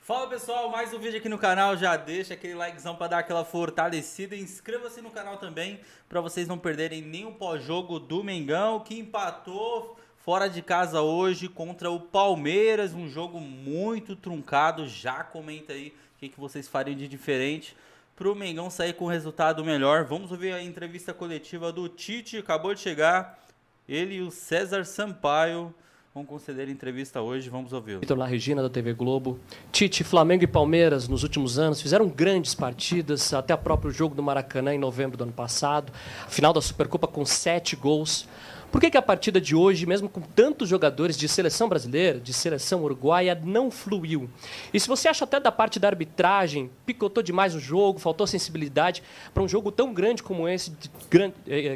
Fala pessoal, mais um vídeo aqui no canal, já deixa aquele likezão para dar aquela fortalecida, inscreva-se no canal também para vocês não perderem nenhum pós-jogo do Mengão, que empatou fora de casa hoje contra o Palmeiras, um jogo muito truncado. Já comenta aí o que vocês fariam de diferente para o Mengão sair com um resultado melhor. Vamos ouvir a entrevista coletiva do Tite, acabou de chegar, ele e o César Sampaio vão conceder entrevista hoje, vamos ouvir. Vitor La Regina, da TV Globo. Tite, Flamengo e Palmeiras, nos últimos anos, fizeram grandes partidas, até o próprio jogo do Maracanã, em novembro do ano passado. A final da Supercopa com 7 gols. Por que a partida de hoje, mesmo com tantos jogadores de seleção brasileira, de seleção uruguaia, não fluiu? E se você acha até da parte da arbitragem, picotou demais o jogo, faltou sensibilidade, para um jogo tão grande como esse, de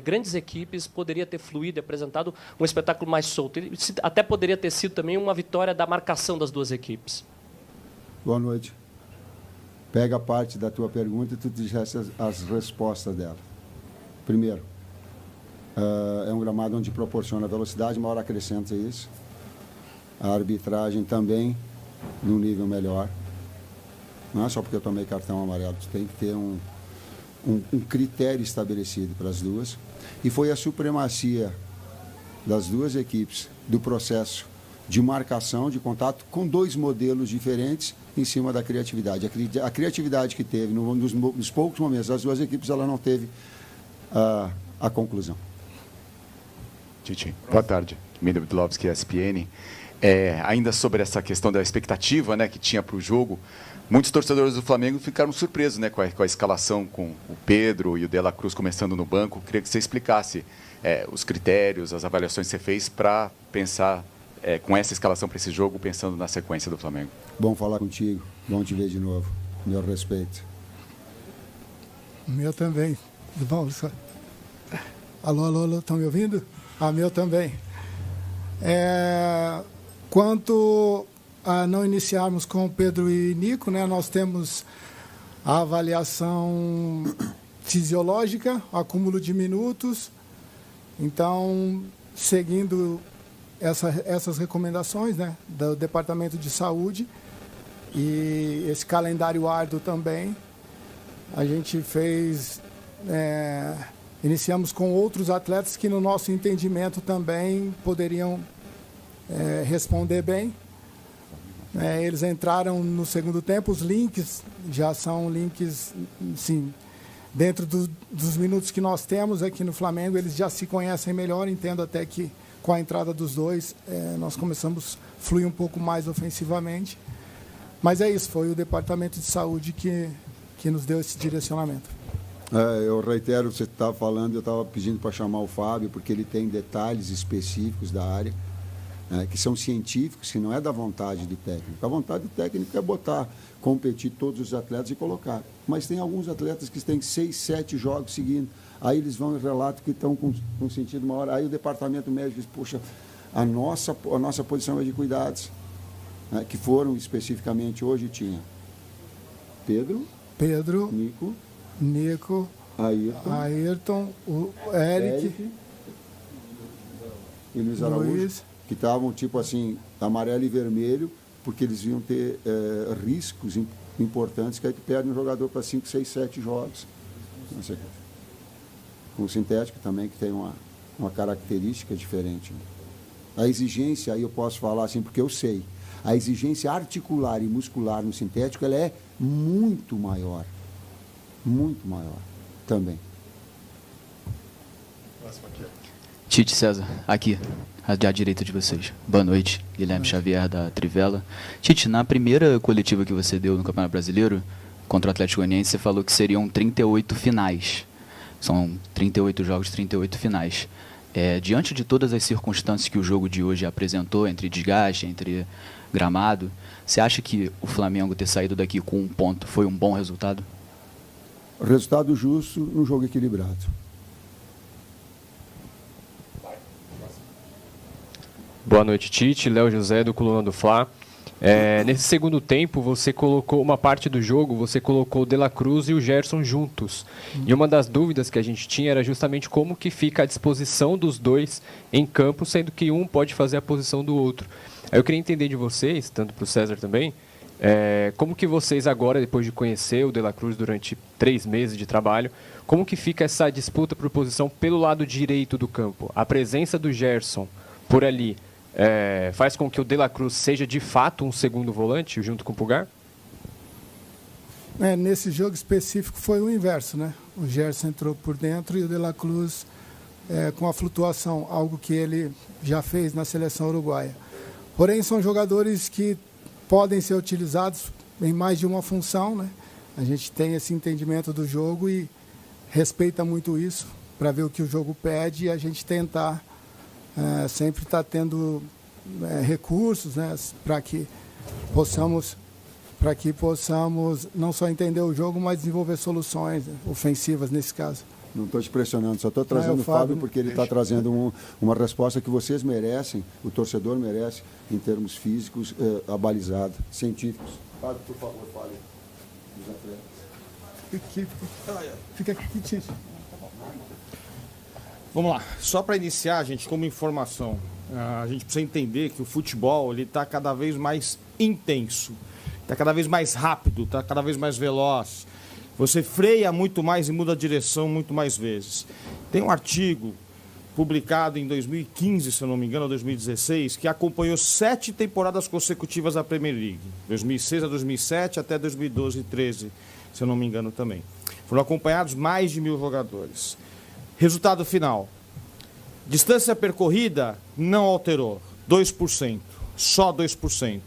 grandes equipes, poderia ter fluído e apresentado um espetáculo mais solto. E até poderia ter sido também uma vitória da marcação das duas equipes. Boa noite. Pega a parte da tua pergunta e tu disseste as respostas dela. Primeiro, é um gramado onde proporciona velocidade, uma hora acrescenta isso. A arbitragem também num nível melhor. Não é só porque eu tomei cartão amarelo, tu tem que ter um critério estabelecido para as duas. E foi a supremacia das duas equipes do processo de marcação, de contato, com dois modelos diferentes em cima da criatividade. A criatividade que teve nos poucos momentos das duas equipes, ela não teve a conclusão. Tite, boa tarde. Dmitry Budlovski, ESPN. Ainda sobre essa questão da expectativa, né, que tinha para o jogo, muitos torcedores do Flamengo ficaram surpresos, né, com a escalação, com o Pedro e o De La Cruz começando no banco. Queria que você explicasse os critérios, as avaliações que você fez para pensar com essa escalação para esse jogo, pensando na sequência do Flamengo. Bom falar contigo, bom te ver de novo. Meu respeito. Meu também. Tudo bom? Alô, estão me ouvindo? Meu também. Quanto a não iniciarmos com Pedro e Nico, né, nós temos a avaliação fisiológica, acúmulo de minutos. Então, seguindo essas recomendações, né, do Departamento de Saúde e esse calendário árduo também, a gente fez... Iniciamos com outros atletas que, no nosso entendimento, também poderiam responder bem. Eles entraram no segundo tempo, os links já são links, sim, dentro dos minutos que nós temos aqui no Flamengo, eles já se conhecem melhor. Entendo até que, com a entrada dos dois, nós começamos a fluir um pouco mais ofensivamente. Mas é isso, foi o Departamento de Saúde que nos deu esse direcionamento. Eu reitero o que você estava falando, eu estava pedindo para chamar o Fábio, porque ele tem detalhes específicos da área, que são científicos, que não é da vontade do técnico. A vontade do técnico é competir todos os atletas e colocar. Mas tem alguns atletas que têm 6, 7 jogos seguindo. Aí eles vão e relatam que estão com sentido maior. Aí o departamento médico diz, puxa, a nossa posição é de cuidados, que foram especificamente hoje, tinha Pedro, Nico, Ayrton, o Eric e Luiz Araújo, que estavam tipo assim, amarelo e vermelho, porque eles iam ter riscos importantes, que aí tu perde um jogador para 5, 6, 7 jogos. Com o sintético também, que tem uma característica diferente. A exigência, aí eu posso falar assim, porque eu sei, a exigência articular e muscular no sintético, ela é muito maior também. Tite, César, aqui, à direita de vocês. Boa noite, Guilherme Xavier, da Trivela. Tite, na primeira coletiva que você deu no Campeonato Brasileiro, contra o Atlético Goianiense, você falou que seriam 38 finais. São 38 jogos, 38 finais. Diante de todas as circunstâncias que o jogo de hoje apresentou, entre desgaste, entre gramado, você acha que o Flamengo ter saído daqui com 1 ponto foi um bom resultado? Resultado justo num jogo equilibrado. Boa noite, Tite. Léo José, do Coluna do Fla. Nesse segundo tempo, você colocou uma parte do jogo, você colocou o De La Cruz e o Gerson juntos. E uma das dúvidas que a gente tinha era justamente como que fica a disposição dos dois em campo, sendo que um pode fazer a posição do outro. Aí eu queria entender de vocês, tanto para o César também, Como que vocês agora, depois de conhecer o De La Cruz durante 3 meses de trabalho, como que fica essa disputa por posição pelo lado direito do campo? A presença do Gerson por ali faz com que o De La Cruz seja de fato um segundo volante junto com o Pulgar? Nesse jogo específico foi o inverso, né? O Gerson entrou por dentro e o De La Cruz com a flutuação, algo que ele já fez na seleção uruguaia. Porém, são jogadores que podem ser utilizados em mais de uma função, né? A gente tem esse entendimento do jogo e respeita muito isso para ver o que o jogo pede e a gente tentar sempre estar tendo recursos, né? Para que possamos não só entender o jogo, mas desenvolver soluções ofensivas nesse caso. Não estou te pressionando, só estou trazendo o Fábio porque ele está trazendo uma resposta que vocês merecem, o torcedor merece, em termos físicos, abalizada, científicos. Fábio, por favor, fale dos atletas. Fica aqui, Tite. Vamos lá, só para iniciar, gente, como informação, a gente precisa entender que o futebol está cada vez mais intenso, está cada vez mais rápido, está cada vez mais veloz. Você freia muito mais e muda a direção muito mais vezes. Tem um artigo publicado em 2015, se eu não me engano, ou 2016, que acompanhou 7 temporadas consecutivas da Premier League. 2006 a 2007 até 2012 e 13, se eu não me engano também. Foram acompanhados mais de 1.000 jogadores. Resultado final. Distância percorrida não alterou, 2%, só 2%.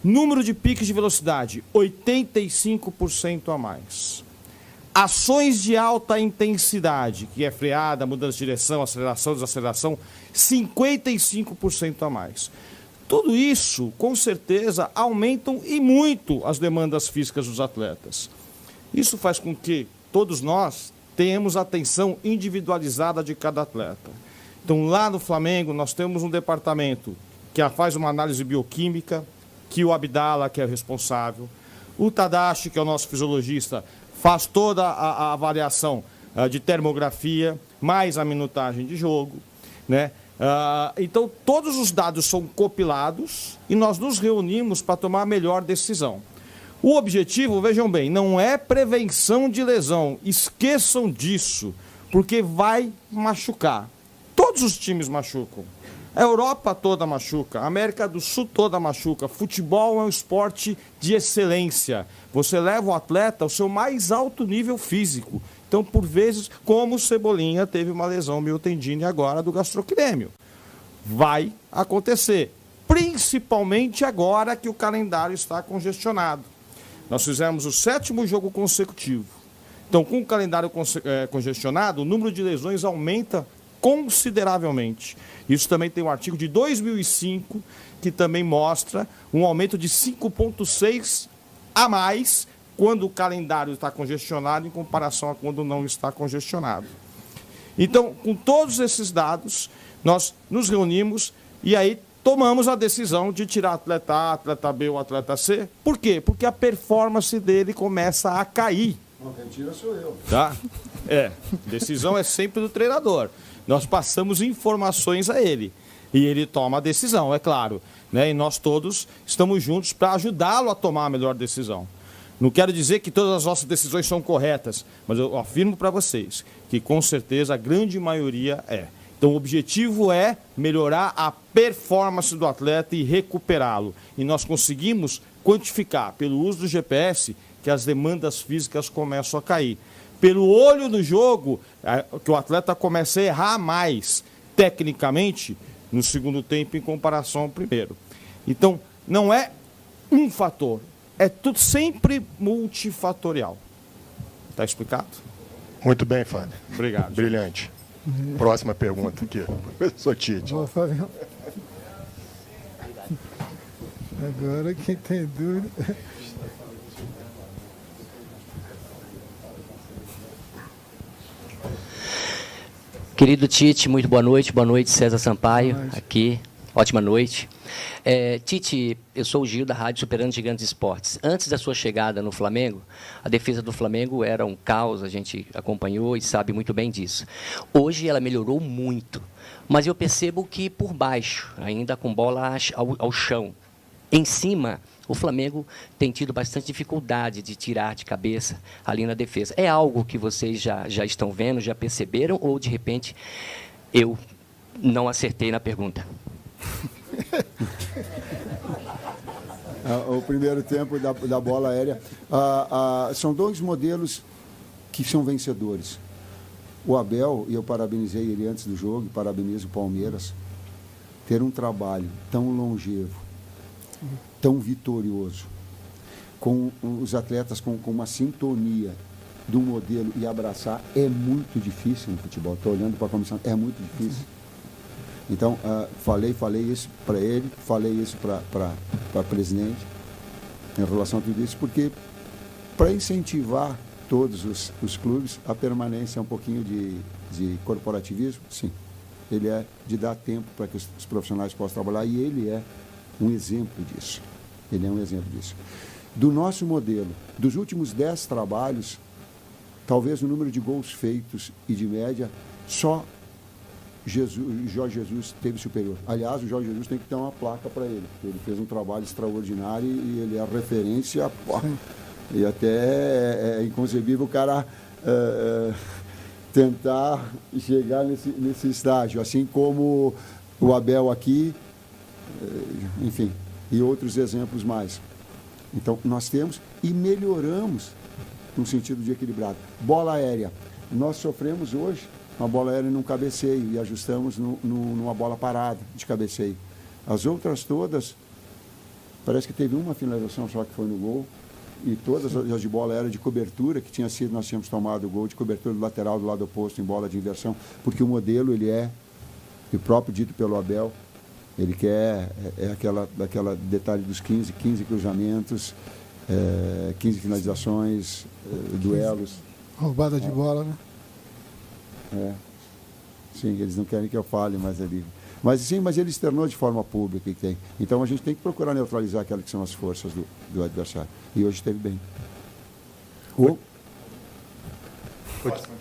Número de piques de velocidade, 85% a mais. Ações de alta intensidade, que é freada, mudança de direção, aceleração, desaceleração, 55% a mais. Tudo isso, com certeza, aumentam e muito as demandas físicas dos atletas. Isso faz com que todos nós tenhamos atenção individualizada de cada atleta. Então, lá no Flamengo, nós temos um departamento que faz uma análise bioquímica, que o Abdala, que é o responsável, o Tadashi, que é o nosso fisiologista, faz toda a avaliação de termografia, mais a minutagem de jogo, né? Então, todos os dados são compilados e nós nos reunimos para tomar a melhor decisão. O objetivo, vejam bem, não é prevenção de lesão, esqueçam disso, porque vai machucar. Todos os times machucam. A Europa toda machuca, a América do Sul toda machuca. Futebol é um esporte de excelência. Você leva o atleta ao seu mais alto nível físico. Então, por vezes, como o Cebolinha teve uma lesão miotendine agora do gastrocnêmio. Vai acontecer, principalmente agora que o calendário está congestionado. Nós fizemos o 7º jogo consecutivo. Então, com o calendário congestionado, o número de lesões aumenta consideravelmente. Isso também tem um artigo de 2005 que também mostra um aumento de 5,6 a mais quando o calendário está congestionado em comparação a quando não está congestionado. Então, com todos esses dados, nós nos reunimos e aí tomamos a decisão de tirar atleta A, atleta B ou atleta C. Por quê? Porque a performance dele começa a cair. Não, quem tira sou eu. Tá? Decisão é sempre do treinador. Nós passamos informações a ele e ele toma a decisão, é claro, né? E nós todos estamos juntos para ajudá-lo a tomar a melhor decisão. Não quero dizer que todas as nossas decisões são corretas, mas eu afirmo para vocês que com certeza a grande maioria é. Então o objetivo é melhorar a performance do atleta e recuperá-lo. E nós conseguimos quantificar pelo uso do GPS que as demandas físicas começam a cair. Pelo olho no jogo, que o atleta começa a errar mais tecnicamente no segundo tempo em comparação ao primeiro. Então, não é um fator, é tudo sempre multifatorial. Está explicado? Muito bem, Fábio. Obrigado. Brilhante. Próxima pergunta aqui. Professor Tite. Boa, Fábio. Agora, quem tem dúvida... Querido Tite, muito boa noite. Boa noite, César Sampaio, aqui. Ótima noite. Tite, eu sou o Gil, da Rádio Superando Gigantes Esportes. Antes da sua chegada no Flamengo, a defesa do Flamengo era um caos, a gente acompanhou e sabe muito bem disso. Hoje ela melhorou muito, mas eu percebo que por baixo, ainda com bola ao chão. Em cima, o Flamengo tem tido bastante dificuldade de tirar de cabeça ali na defesa. É algo que vocês já estão vendo, já perceberam, ou, de repente, eu não acertei na pergunta? O primeiro tempo da bola aérea. São dois modelos que são vencedores. O Abel, e eu parabenizei ele antes do jogo, e parabenizo o Palmeiras, ter um trabalho tão longevo, tão vitorioso, com os atletas com uma sintonia do modelo e abraçar, é muito difícil no futebol. Estou olhando para a comissão, é muito difícil. Então, falei isso para ele, falei isso para a presidente, em relação a tudo isso, porque para incentivar todos os clubes, a permanência é um pouquinho de corporativismo, sim. Ele é de dar tempo para que os profissionais possam trabalhar, e ele é um exemplo disso. Ele é um exemplo disso. Do nosso modelo, dos últimos 10 trabalhos, talvez o número de gols feitos e de média, só Jorge Jesus teve superior. Aliás, o Jorge Jesus tem que ter uma placa para ele, porque ele fez um trabalho extraordinário e ele é a referência. E até é inconcebível o cara tentar chegar nesse estágio, assim como o Abel aqui, enfim, e outros exemplos mais. Então, nós temos e melhoramos no sentido de equilibrado. Bola aérea. Nós sofremos hoje uma bola aérea num cabeceio e ajustamos numa bola parada de cabeceio. As outras todas, parece que teve uma finalização só que foi no gol, e todas as de bola aérea de cobertura, que nós tínhamos tomado o gol de cobertura do lateral do lado oposto em bola de inversão, porque o modelo, ele é, e o próprio dito pelo Abel, ele quer aquela detalhe dos 15 cruzamentos, 15 finalizações, duelos. Roubada de bola, né? Sim, eles não querem que eu fale, mas ele externou de forma pública que tem. Então a gente tem que procurar neutralizar aquelas que são as forças do adversário. E hoje esteve bem.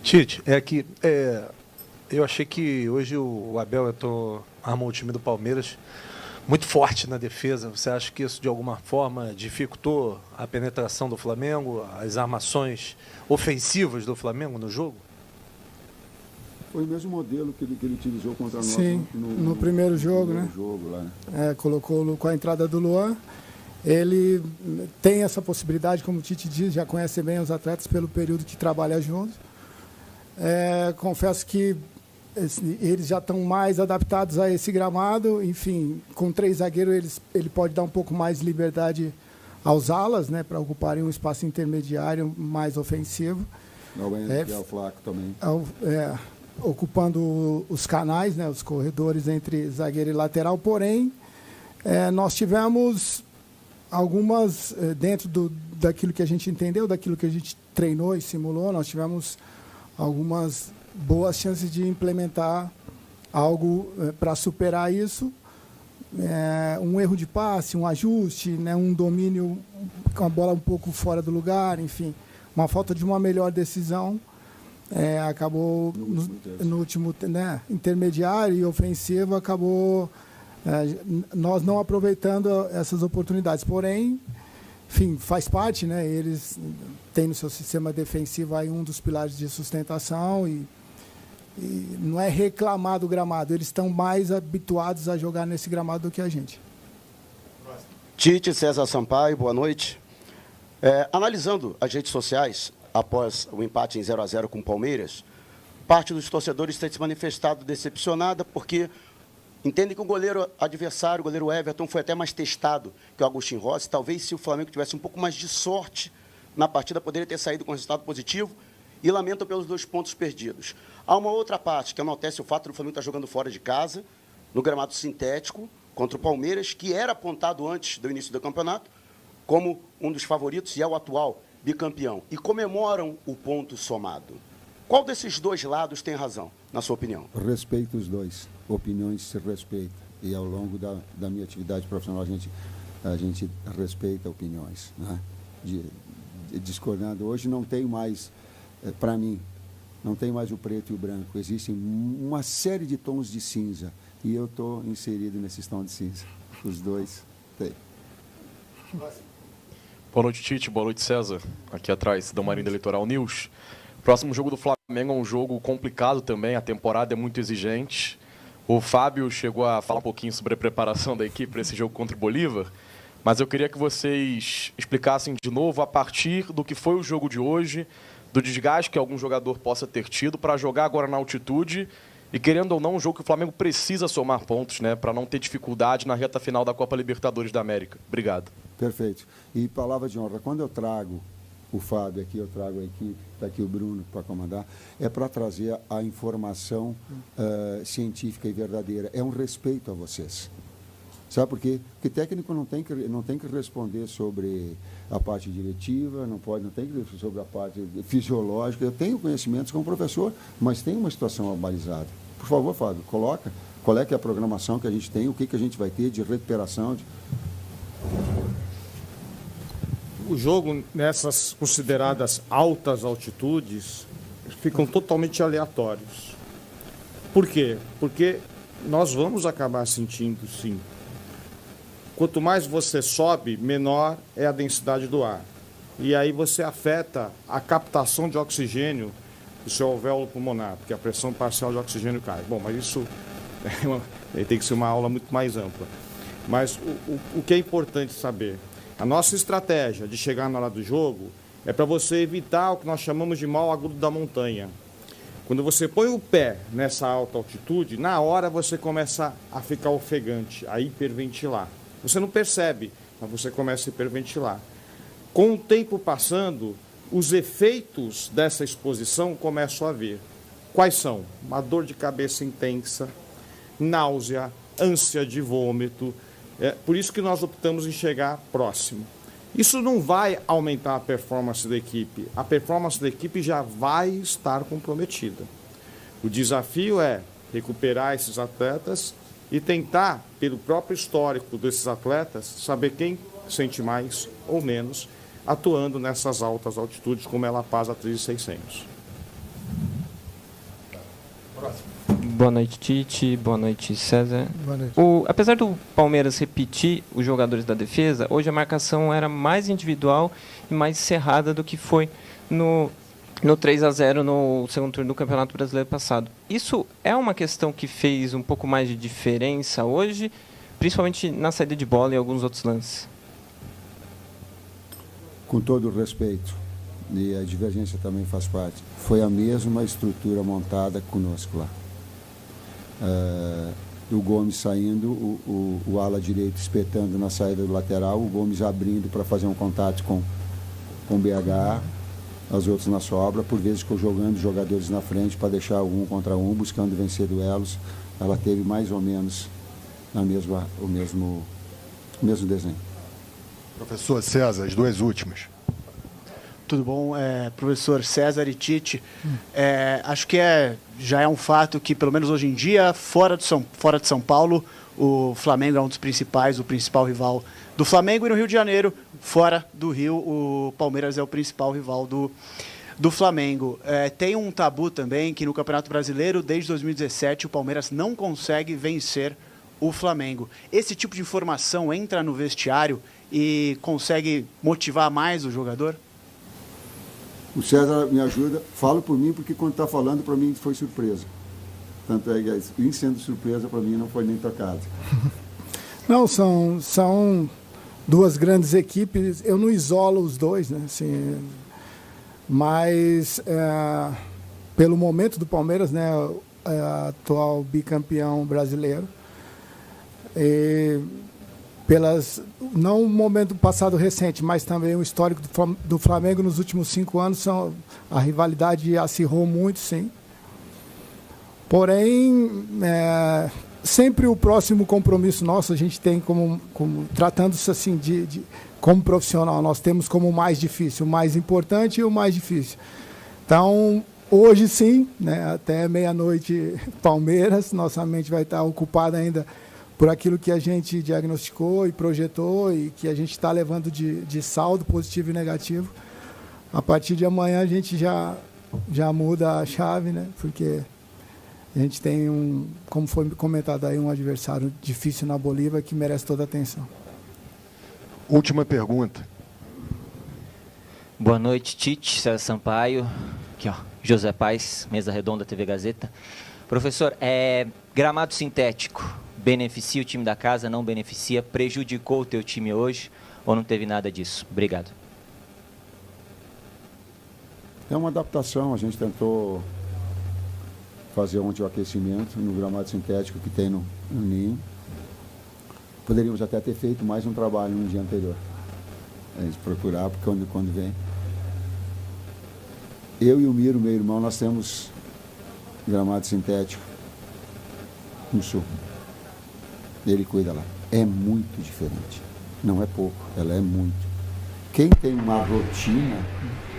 Tite, eu achei que hoje o Abel armou o time do Palmeiras muito forte na defesa. Você acha que isso de alguma forma dificultou a penetração do Flamengo, as armações ofensivas do Flamengo no jogo? Foi o mesmo modelo que ele utilizou contra nós. Sim, no primeiro jogo, né? Jogo, lá, né? Colocou com a entrada do Luan. Ele tem essa possibilidade, como o Tite diz, já conhece bem os atletas pelo período que trabalha juntos. Confesso que eles já estão mais adaptados a esse gramado. Enfim, com 3 zagueiros ele pode dar um pouco mais de liberdade aos alas, né, para ocuparem um espaço intermediário mais ofensivo. Que é o Flaco também. Ocupando os canais, né, os corredores entre zagueiro e lateral. Porém, nós tivemos algumas, dentro daquilo que a gente entendeu, daquilo que a gente treinou e simulou, nós tivemos algumas boas chances de implementar algo para superar isso. Um erro de passe, um ajuste, né, um domínio com a bola um pouco fora do lugar, enfim, uma falta de uma melhor decisão. Acabou no último, né, intermediário e ofensivo, acabou nós não aproveitando essas oportunidades. Porém, enfim, faz parte, né? Eles têm no seu sistema defensivo aí um dos pilares de sustentação e não é reclamar do gramado, eles estão mais habituados a jogar nesse gramado do que a gente. Tite, César Sampaio, boa noite. Analisando as redes sociais, após o empate em 0-0 com o Palmeiras, parte dos torcedores tem se manifestado decepcionada porque entendem que o goleiro adversário, o goleiro Everton, foi até mais testado que o Agustin Rossi. Talvez, se o Flamengo tivesse um pouco mais de sorte na partida, poderia ter saído com resultado positivo, e lamentam pelos 2 pontos perdidos. Há uma outra parte que enaltece o fato do Flamengo estar jogando fora de casa, no gramado sintético, contra o Palmeiras, que era apontado antes do início do campeonato como um dos favoritos e é o atual bicampeão, e comemoram o ponto somado. Qual desses 2 lados tem razão, na sua opinião? Respeito os dois. Opiniões se respeitam. E ao longo da minha atividade profissional, a gente respeita opiniões, né? Discordando. Hoje não tem mais, para mim, não tem mais o preto e o branco. Existem uma série de tons de cinza. E eu estou inserido nesses tons de cinza. Os dois têm. Boa noite, Tite. Boa noite, César. Aqui atrás da Marinda Eleitoral News. Próximo jogo do Flamengo é um jogo complicado também. A temporada é muito exigente. O Fábio chegou a falar um pouquinho sobre a preparação da equipe para esse jogo contra o Bolívar. Mas eu queria que vocês explicassem de novo a partir do que foi o jogo de hoje, do desgaste que algum jogador possa ter tido para jogar agora na altitude e, querendo ou não, um jogo que o Flamengo precisa somar pontos, né, para não ter dificuldade na reta final da Copa Libertadores da América. Obrigado. Perfeito. E palavra de honra, quando eu trago o Fábio aqui, eu trago a equipe, está aqui o Bruno para comandar, é para trazer a informação científica e verdadeira. É um respeito a vocês. Sabe por quê? Porque técnico não tem que responder sobre a parte diretiva, não tem que responder sobre a parte fisiológica. Eu tenho conhecimentos como professor, mas tem uma situação balizada. Por favor, Fábio, coloca qual é que é a programação que a gente tem, o que a gente vai ter de recuperação. O jogo, nessas consideradas altas altitudes, ficam totalmente aleatórios. Por quê? Porque nós vamos acabar sentindo, sim. Quanto mais você sobe, menor é a densidade do ar. E aí você afeta a captação de oxigênio do seu alvéolo pulmonar, porque a pressão parcial de oxigênio cai. Bom, mas isso tem que ser uma aula muito mais ampla. Mas o que é importante saber? A nossa estratégia de chegar na hora do jogo é para você evitar o que nós chamamos de mal agudo da montanha. Quando você põe o pé nessa alta altitude, na hora você começa a ficar ofegante, a hiperventilar. Você não percebe, mas você começa a hiperventilar. Com o tempo passando, os efeitos dessa exposição começam a vir. Quais são? Uma dor de cabeça intensa, náusea, ânsia de vômito. É por isso que nós optamos em chegar próximo. Isso não vai aumentar a performance da equipe. A performance da equipe já vai estar comprometida. O desafio é recuperar esses atletas e tentar, pelo próprio histórico desses atletas, saber quem sente mais ou menos atuando nessas altas altitudes, como é La Paz a 3.600. Boa noite, Tite. Boa noite, César. Boa noite. Apesar do Palmeiras repetir os jogadores da defesa, hoje a marcação era mais individual e mais cerrada do que foi no 3-0 no segundo turno do Campeonato Brasileiro passado. Isso é uma questão que fez um pouco mais de diferença hoje, principalmente na saída de bola e alguns outros lances? Com todo o respeito, e a divergência também faz parte, foi a mesma estrutura montada conosco lá. O Gomes saindo, o ala direito espetando na saída do lateral, o Gomes abrindo para fazer um contato com o BH, os outros na sobra, por vezes jogando jogadores na frente para deixar um contra um, buscando vencer duelos. Ela teve mais ou menos o mesmo desenho. Professor César, as duas últimas. Tudo bom, professor César e Tite. Acho que já é um fato que, pelo menos hoje em dia, fora de São Paulo, o Flamengo é um dos principais, o principal rival do Flamengo. E no Rio de Janeiro, fora do Rio, o Palmeiras é o principal rival do Flamengo. Tem um tabu também que no Campeonato Brasileiro, desde 2017, o Palmeiras não consegue vencer o Flamengo. Esse tipo de informação entra no vestiário e consegue motivar mais o jogador? O César me ajuda, falo por mim, porque quando está falando, para mim foi surpresa. Tanto é que, em sendo surpresa, para mim não foi nem tocado. Não, são duas grandes equipes, eu não isolo os dois, né? Assim, mas pelo momento do Palmeiras, né, atual bicampeão brasileiro, e não o momento passado recente, mas também o histórico do Flamengo nos últimos 5 anos, a rivalidade acirrou muito, sim. Porém, sempre o próximo compromisso nosso, a gente tem como tratando-se assim como profissional, nós temos como o mais difícil, o mais importante e o mais difícil. Então, hoje sim, né, até meia-noite, Palmeiras, nossa mente vai estar ocupada ainda por aquilo que a gente diagnosticou e projetou e que a gente está levando de saldo positivo e negativo. A partir de amanhã a gente já muda a chave, né? Porque a gente tem como foi comentado aí, um adversário difícil na Bolívia que merece toda a atenção. Última pergunta. Boa noite, Tite, César Sampaio. Aqui, ó, José Paes, Mesa Redonda, TV Gazeta. Professor, gramado sintético beneficia o time da casa, não beneficia? Prejudicou o teu time hoje ou não teve nada disso? Obrigado. É uma adaptação, a gente tentou fazer ontem o aquecimento no gramado sintético que tem no ninho. Poderíamos até ter feito mais um trabalho no dia anterior. A gente procurar, porque quando vem. Eu e o Miro, meu irmão, nós temos gramado sintético no sul. Ele cuida lá. É muito diferente. Não é pouco, ela é muito. Quem tem uma rotina,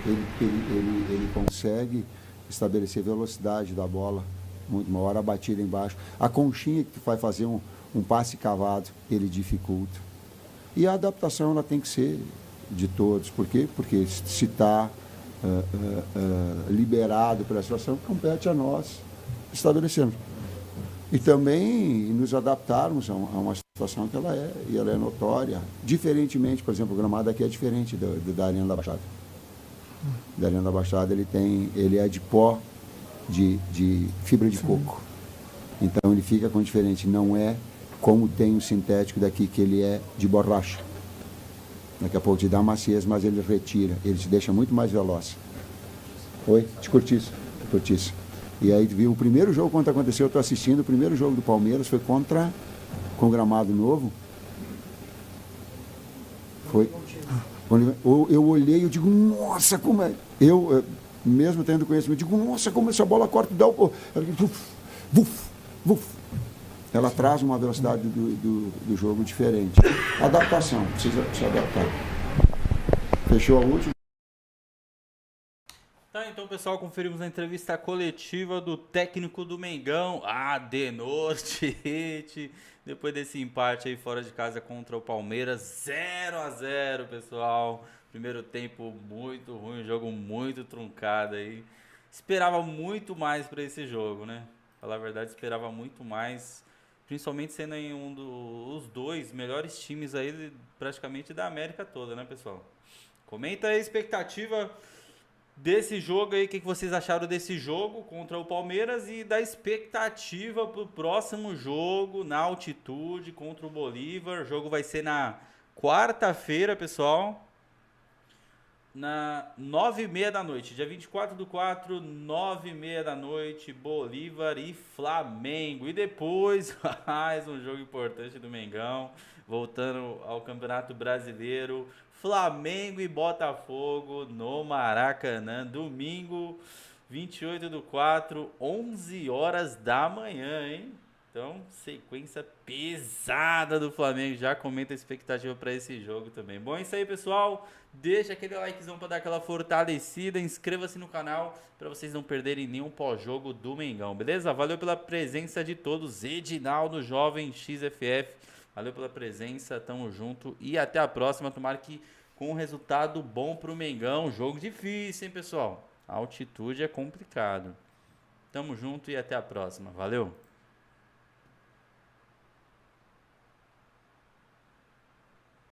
ele consegue estabelecer velocidade da bola, muito maior, a batida embaixo. A conchinha que tu vai fazer um passe cavado, ele dificulta. E a adaptação ela tem que ser de todos. Por quê? Porque se está liberado para a situação, compete a nós estabelecermos. E também nos adaptarmos a uma situação que ela é notória. Diferentemente, por exemplo, o gramado aqui é diferente da Arena da Baixada. Da Arena da Baixada ele é de pó de fibra de coco. Então ele fica com diferente. Não é como tem o sintético daqui, que ele é de borracha. Daqui a pouco te dá maciez, mas ele retira. Ele te deixa muito mais veloz. Oi? De cortiça. E aí viu o primeiro jogo quando aconteceu, eu estou assistindo, o primeiro jogo do Palmeiras foi com gramado novo. Foi. Quando eu olhei, eu digo, nossa, como é. Eu, mesmo tendo conhecimento, digo, nossa, como essa bola corta, dá o. Ela traz uma velocidade do jogo diferente. Adaptação, precisa se adaptar. Fechou a última? Tá, então, pessoal, conferimos a entrevista coletiva do técnico do Mengão, Adenor Tite, depois desse empate aí fora de casa contra o Palmeiras, 0-0, pessoal. Primeiro tempo muito ruim, jogo muito truncado aí. Esperava muito mais para esse jogo, né? Falar a verdade, esperava muito mais, principalmente sendo em dos dois melhores times aí praticamente da América toda, né, pessoal? Comenta aí a expectativa desse jogo aí, o que vocês acharam desse jogo contra o Palmeiras e da expectativa pro próximo jogo na altitude contra o Bolívar. O jogo vai ser na quarta-feira, pessoal, na 9h30 da noite, dia 24/4, 9h30 da noite, Bolívar e Flamengo. E depois, mais um jogo importante do Mengão, voltando ao Campeonato Brasileiro, Flamengo e Botafogo no Maracanã, domingo, 28/4, 11h da manhã, hein? Então, sequência pesada do Flamengo. Já comenta a expectativa para esse jogo também. Bom, é isso aí, pessoal. Deixa aquele likezão para dar aquela fortalecida. Inscreva-se no canal para vocês não perderem nenhum pós-jogo do Mengão, beleza? Valeu pela presença de todos. Edinaldo Jovem XFF. Valeu pela presença, tamo junto e até a próxima. Tomara que com um resultado bom pro Mengão. Jogo difícil, hein, pessoal? A altitude é complicado. Tamo junto e até a próxima. Valeu!